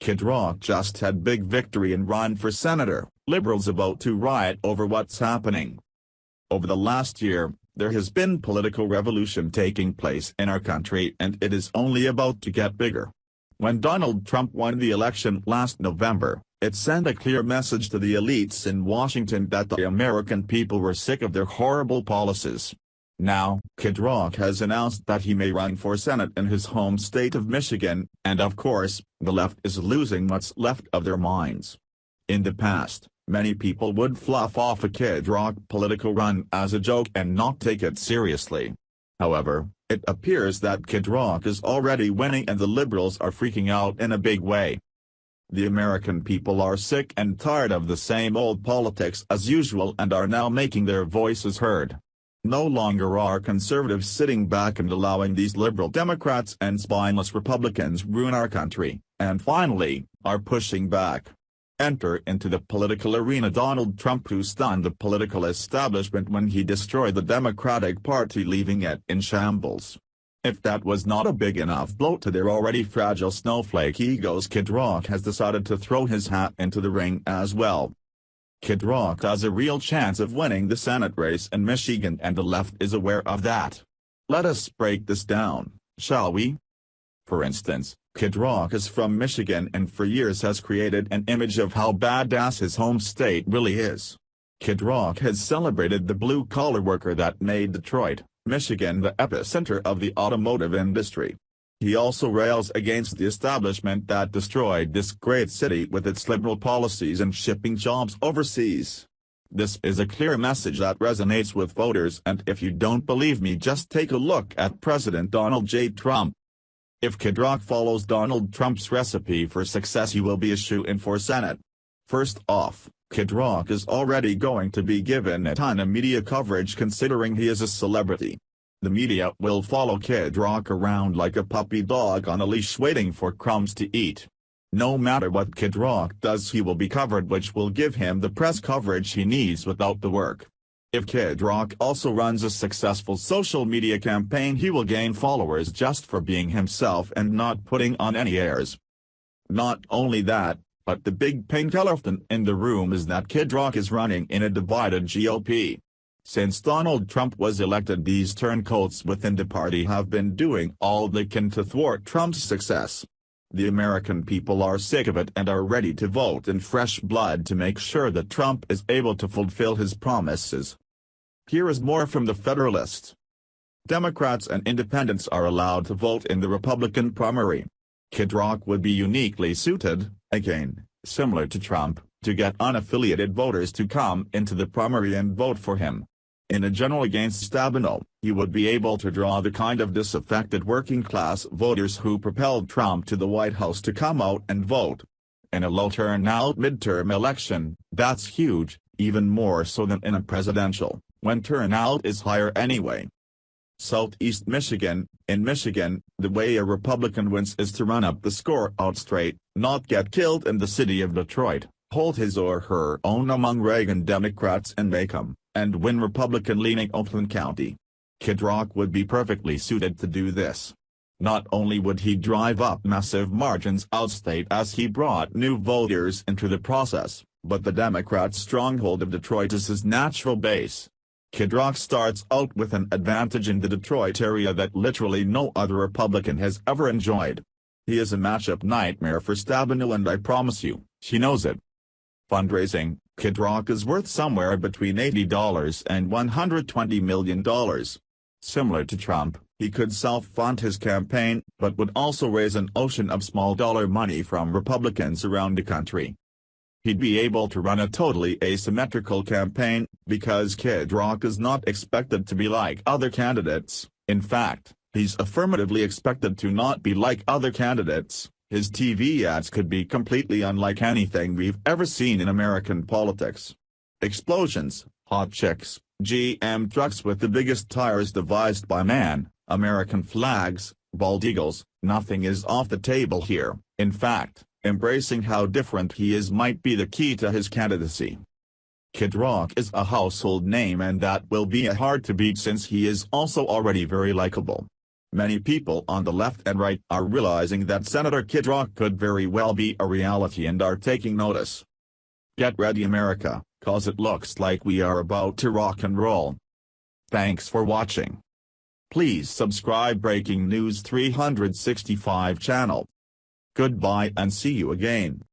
Kid Rock just had big victory and run for senator, liberals about to riot over what's happening. Over the last year, there has been political revolution taking place in our country and it is only about to get bigger. When Donald Trump won the election last November, it sent a clear message to the elites in Washington that the American people were sick of their horrible policies. Now, Kid Rock has announced that he may run for Senate in his home state of Michigan, and of course, the left is losing what's left of their minds. In the past, many people would fluff off a Kid Rock political run as a joke and not take it seriously. However, it appears that Kid Rock is already winning and the liberals are freaking out in a big way. The American people are sick and tired of the same old politics as usual and are now making their voices heard. No longer are conservatives sitting back and allowing these liberal Democrats and spineless Republicans ruin our country, and finally, are pushing back. Enter into the political arena Donald Trump, who stunned the political establishment when he destroyed the Democratic Party, leaving it in shambles. If that was not a big enough blow to their already fragile snowflake egos, Kid Rock has decided to throw his hat into the ring as well. Kid Rock has a real chance of winning the Senate race in Michigan and the left is aware of that. Let us break this down, shall we? For instance, Kid Rock is from Michigan and for years has created an image of how badass his home state really is. Kid Rock has celebrated the blue-collar worker that made Detroit, Michigan the epicenter of the automotive industry. He also rails against the establishment that destroyed this great city with its liberal policies and shipping jobs overseas. This is a clear message that resonates with voters, and if you don't believe me, just take a look at President Donald J. Trump. If Kid Rock follows Donald Trump's recipe for success, he will be a shoo-in for Senate. First off, Kid Rock is already going to be given a ton of media coverage considering he is a celebrity. The media will follow Kid Rock around like a puppy dog on a leash waiting for crumbs to eat. No matter what Kid Rock does, he will be covered, which will give him the press coverage he needs without the work. If Kid Rock also runs a successful social media campaign, he will gain followers just for being himself and not putting on any airs. Not only that, but the big pink elephant in the room is that Kid Rock is running in a divided GOP. Since Donald Trump was elected, these turncoats within the party have been doing all they can to thwart Trump's success. The American people are sick of it and are ready to vote in fresh blood to make sure that Trump is able to fulfill his promises. Here is more from the Federalist. Democrats and independents are allowed to vote in the Republican primary. Kid Rock would be uniquely suited, again, similar to Trump, to get unaffiliated voters to come into the primary and vote for him. In a general against Stabenow, he would be able to draw the kind of disaffected working-class voters who propelled Trump to the White House to come out and vote. In a low-turnout midterm election, that's huge, even more so than in a presidential, when turnout is higher anyway. Southeast Michigan. In Michigan, the way a Republican wins is to run up the score out straight, not get killed in the city of Detroit, hold his or her own among Reagan Democrats and Macomb, and win Republican-leaning Oakland County. Kid Rock would be perfectly suited to do this. Not only would he drive up massive margins outstate as he brought new voters into the process, but the Democrat stronghold of Detroit is his natural base. Kid Rock starts out with an advantage in the Detroit area that literally no other Republican has ever enjoyed. He is a matchup nightmare for Stabenow, and I promise you, she knows it. Fundraising. Kid Rock is worth somewhere between $80 and $120 million. Similar to Trump, he could self-fund his campaign, but would also raise an ocean of small-dollar money from Republicans around the country. He'd be able to run a totally asymmetrical campaign, because Kid Rock is not expected to be like other candidates. In fact, he's affirmatively expected to not be like other candidates. His TV ads could be completely unlike anything we've ever seen in American politics. Explosions, hot chicks, GM trucks with the biggest tires devised by man, American flags, bald eagles, nothing is off the table here. In fact, embracing how different he is might be the key to his candidacy. Kid Rock is a household name, and that will be hard to beat since he is also already very likable. Many people on the left and right are realizing that Senator Kid Rock could very well be a reality and are taking notice. Get ready, America, cause it looks like we are about to rock and roll. Thanks for watching. Please subscribe Breaking News 365 channel. Goodbye and see you again.